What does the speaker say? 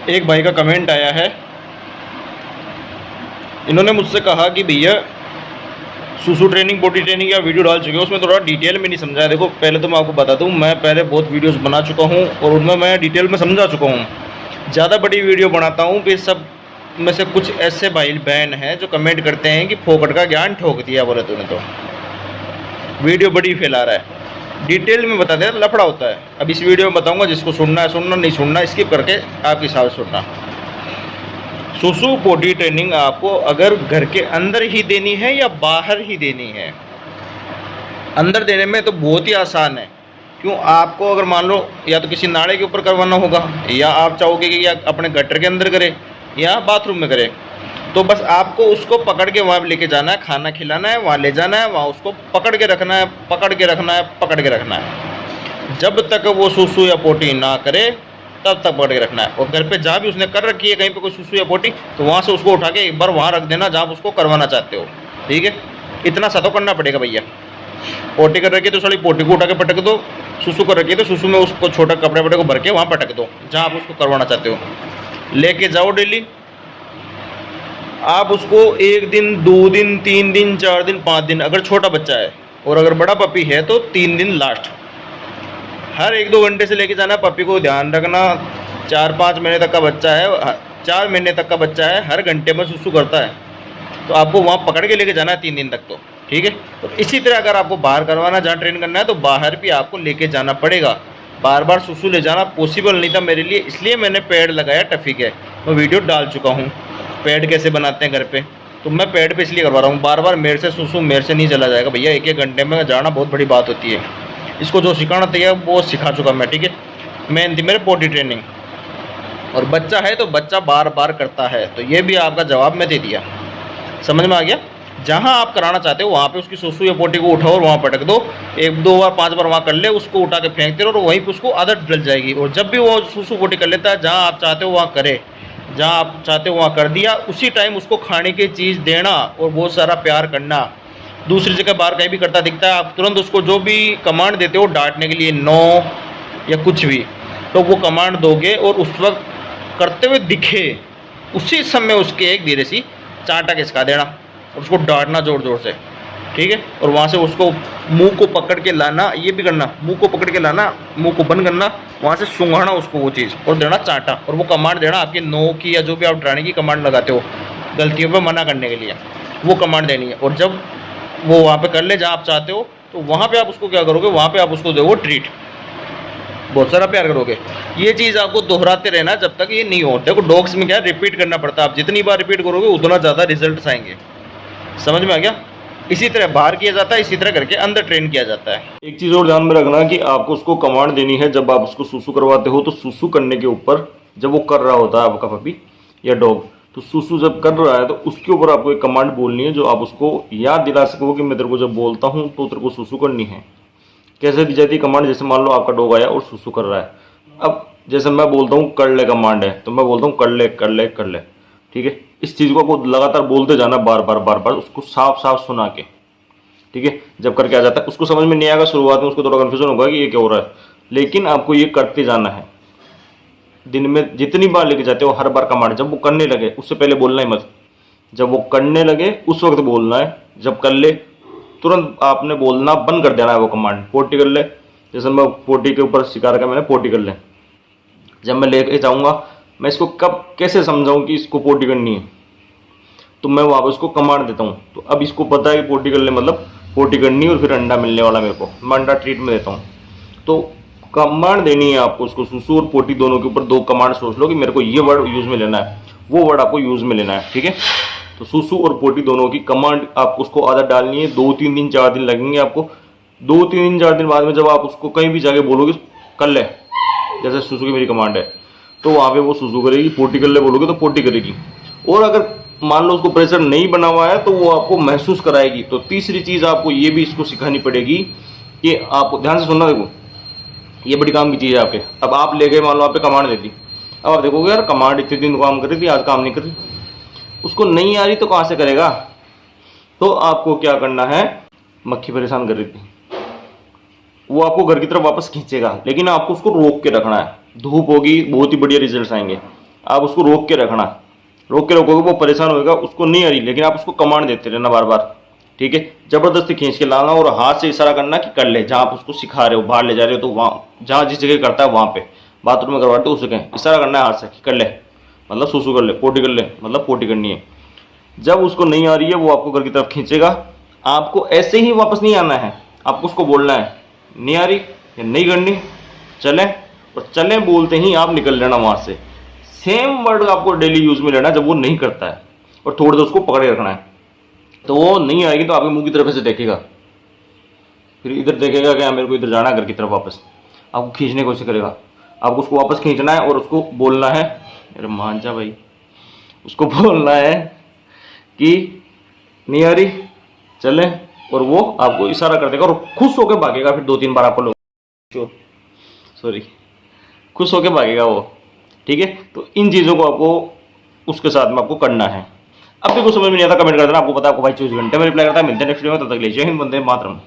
एक भाई का कमेंट आया है, इन्होंने मुझसे कहा कि भैया सुसु ट्रेनिंग बॉडी ट्रेनिंग या वीडियो डाल चुके हो, उसमें थोड़ा डिटेल में नहीं समझाया। देखो पहले तो मैं आपको बता दूं, मैं पहले बहुत वीडियोस बना चुका हूं और उनमें मैं डिटेल में समझा चुका हूं। ज़्यादा बड़ी वीडियो बनाता हूं, फिर सब में से कुछ ऐसे भाई बहन हैं जो कमेंट करते हैं कि फोकट का ज्ञान ठोक दिया बोले तूने, तो वीडियो बड़ी फैला रहा है। डिटेल में बता दे, लफड़ा होता है। अब इस वीडियो में बताऊँगा, जिसको सुनना है सुनना, नहीं सुनना स्किप करके आपके हिसाब से सुनना। सुसु बॉडी ट्रेनिंग आपको अगर घर के अंदर ही देनी है या बाहर ही देनी है। अंदर देने में तो बहुत ही आसान है। क्यों, आपको अगर मान लो या तो किसी नाले के ऊपर करवाना होगा, या आप चाहोगे कि या अपने गटर के अंदर करे या बाथरूम में करे, तो बस आपको उसको पकड़ के वहाँ लेके जाना है, खाना खिलाना है, वहाँ ले जाना है, वहाँ उसको पकड़ के रखना है, पकड़ के रखना है, पकड़ के रखना है। जब तक वो सुसु या पोटी ना करे तब तक पकड़ के रखना है। और घर पे जहाँ भी उसने कर रखी है कहीं पे कोई सुसु या पोटी, तो वहाँ से उसको उठा के एक बार वहाँ रख देना जहाँ उसको करवाना चाहते हो। ठीक है, इतना सा तो करना पड़ेगा भैया। पोटी कर रखी है तो सारी पोटी को उठा के पटक दो, सुसु कर रखी है तो सुसु में उसको छोटा कपड़े वपड़े को भर के वहाँ पटक दो जहाँ आप उसको करवाना चाहते हो। लेके जाओ डेली। आप उसको 1 दिन 2 दिन 3 दिन 4 दिन 5 दिन, अगर छोटा बच्चा है, और अगर बड़ा पपी है तो 3 दिन लास्ट। हर 1-2 घंटे से लेके जाना। पपी को ध्यान रखना, 4-5 महीने तक का बच्चा है, 4 महीने तक का बच्चा है, हर घंटे में सुसु करता है, तो आपको वहाँ पकड़ के लेके जाना है 3 दिन तक। तो ठीक है। तो इसी तरह अगर आपको बाहर करवाना, जहाँ ट्रेन करना है, तो बाहर भी आपको लेके जाना पड़ेगा। बार बार सुसु ले जाना पॉसिबल नहीं था मेरे लिए, इसलिए मैंने पैड लगाया टफी के। मैं वीडियो डाल चुका हूँ पैड कैसे बनाते हैं घर पे, तो मैं पैड पे इसलिए करवा रहा हूँ। बार बार मेरे से सुसु मेरे से नहीं चला जाएगा भैया। 1-1 घंटे में जाना बहुत बड़ी बात होती है। इसको जो सिखाना चाहिए वो सिखा चुका मैं। ठीक है, मेन थी मेरे बॉडी ट्रेनिंग। और बच्चा है तो बच्चा बार बार करता है, तो ये भी आपका जवाब मैं दे दिया। समझ में आ गया। जहाँ आप कराना चाहते हो वहाँ पे उसकी सुसु या पोटी को उठाओ और वहाँ पटक दो। 1-2 बार 5 बार वहाँ कर ले, उसको उठा के फेंकते रहो और वहीं पर उसको आदत डल जाएगी। और जब भी वो सुसु पोटी कर लेता है, जहाँ आप चाहते हो वहाँ करे, जहाँ आप चाहते हो वहाँ कर दिया, उसी टाइम उसको खाने की चीज़ देना और बहुत सारा प्यार करना। दूसरी जगह बाहर कहीं भी करता दिखता है, आप तुरंत उसको जो भी कमांड देते हो डांटने के लिए, नो या कुछ भी, तो वो कमांड दोगे और उस वक्त करते हुए दिखे, उसी समय उसके एक धीरे सी चांटा खिसका देना और उसको डांटना ज़ोर ज़ोर से। ठीक है। और वहाँ से उसको मुंह को पकड़ के लाना, ये भी करना, मुंह को पकड़ के लाना, मुंह को बंद करना, वहाँ से सूंघाना उसको वो चीज़ और देना चांटा। और वो कमांड देना आपके नो की या जो भी आप डराने की कमांड लगाते हो गलतियों पे मना करने के लिए, वो कमांड देनी है। और जब वो वहाँ पे कर ले जहाँ आप चाहते हो, तो वहाँ पे आप उसको क्या करोगे, वहाँ पे आप उसको दोगे ट्रीट, बहुत सारा प्यार करोगे। ये चीज़ आपको दोहराते रहना जब तक ये नहीं हो। देखो डॉग्स में क्या है, रिपीट करना पड़ता है। आप जितनी बार रिपीट करोगे उतना ज़्यादा रिजल्ट आएंगे। समझ में आ गया। इसी तरह बाहर किया जाता है, इसी तरह करके अंदर ट्रेन किया जाता है। एक चीज़ और ध्यान में रखना कि आपको उसको कमांड देनी है जब आप उसको सुसु करवाते हो, तो सुसु करने के ऊपर जब वो कर रहा होता है आपका पपी या डॉग, तो सुसु जब कर रहा है तो उसके ऊपर आपको एक कमांड बोलनी है जो आप उसको याद दिला सको कि मैं तेरे को जब बोलता हूँ तो तेरे को सुसु करनी है। कैसे दी जाती है कमांड, जैसे मान लो आपका डॉग आया और सुसु कर रहा है। अब जैसे मैं बोलता हूँ कर ले कमांड है, तो मैं बोलता हूँ कर ले कर ले कर ले। ठीक है। इस चीज़ को आपको लगातार बोलते जाना, बार बार बार बार, उसको साफ साफ सुना के। ठीक है। जब करके आ जाता है, उसको समझ में नहीं आएगा, शुरुआत में उसको थोड़ा कन्फ्यूजन होगा कि ये क्या हो रहा है, लेकिन आपको ये करते जाना है। दिन में जितनी बार लेके जाते हो हर बार कमांड, जब वो करने लगे उससे पहले बोलना ही मत, जब वो करने लगे उस वक्त बोलना है। जब कर ले तुरंत आपने बोलना बंद कर देना है वो कमांड। पोटी कर ले, जैसे मैं पोटी के ऊपर शिकार का मैंने पोटी कर ले, जब मैं लेके जाऊंगा मैं इसको कब कैसे समझाऊं कि इसको पोटी करनी है, तो मैं वहाँ पर उसको कमांड देता हूँ। तो अब इसको पता है कि पोटी कर ले मतलब पोटी करनी और फिर अंडा मिलने वाला मेरे को, मैं अंडा ट्रीट में देता हूँ। तो कमांड देनी है आपको उसको, सुसु और पोटी दोनों के ऊपर 2 कमांड सोच लो कि मेरे को ये वर्ड यूज़ में लेना है, वो वर्ड आपको यूज़ में लेना है। ठीक है। तो सुसु और पोटी दोनों की कमांड आपको उसको आदत डालनी है। 2-3 दिन 4 दिन लगेंगे आपको। 2-3 दिन 4 दिन बाद में जब आप उसको कहीं भी जाके बोलोगे कर ले, जैसे सुसु की मेरी कमांड है, तो वहाँ पे वो सुसु करेगी। पोटी कर ले बोलोगे तो पोटी करेगी। और अगर मान लो उसको प्रेशर नहीं बना हुआ है तो वो आपको महसूस कराएगी। तो तीसरी चीज़ आपको ये भी इसको सिखानी पड़ेगी कि आप ध्यान से सुनना, देखो ये बड़ी काम की चीज़ है आपके। अब आप ले गए, मान लो आप पे कमांड दे दी, अब आप देखोगे यार कमांड इतने दिन काम कर रही थी, आज काम नहीं कर रही, उसको नहीं आ रही तो कहाँ से करेगा। तो आपको क्या करना है, मक्खी परेशान कर रही थी, वो आपको घर की तरफ वापस खींचेगा, लेकिन आपको उसको रोक के रखना है। धूप होगी, बहुत ही बढ़िया रिजल्ट आएंगे। आप उसको रोक के रखना, रोक के रखोगे वो परेशान होएगा, उसको नहीं आ रही, लेकिन आप उसको कमांड देते रहना बार बार, ठीक है। ज़बरदस्ती खींच के लाना और हाथ से इशारा करना कि कर ले, जहाँ आप उसको सिखा रहे हो, बाहर ले जा रहे हो तो वहाँ जहाँ जिस जगह करता है वहाँ पे, बाथरूम में करवाते हो उसके इशारा करना है हाथ से कि कर ले, मतलब सुसु कर ले, पोटी कर ले, मतलब पोटी करनी है। जब उसको नहीं आ रही है वो आपको घर की तरफ खींचेगा, आपको ऐसे ही वापस नहीं आना है, आपको उसको बोलना है नहीं आ रही या नहीं करनी, चलें, और चलें बोलते ही आप निकल लेना वहाँ से। सेम वर्ड आपको डेली यूज़ में लेना जब वो नहीं करता है, और थोड़ी देर उसको पकड़े रखना है। तो वो नहीं आएगी तो आपके मुंह की तरफ ऐसे देखेगा, फिर इधर देखेगा कि मेरे को इधर जाना है घर की तरफ वापस, आपको खींचने की कोशिश करेगा, आपको उसको वापस खींचना है और उसको बोलना है, अरे मान जा भाई, उसको बोलना है कि नहीं आ रही, चलें, और वो आपको इशारा कर देगा और खुश होकर भागेगा। फिर 2-3 बार आपको लोग सॉरी खुश होकर भागेगा वो, ठीक है। तो इन चीज़ों को आपको उसके साथ में आपको करना है। अब भी कुछ समझ में नहीं आता कमेंट कर देना, आपको पता है आपको भाई 24 घंटे में रिप्लाई करता है। मिलते हैं नेक्स्ट वीडियो में, तब तक ले जय हिंद, वंदे मातरम।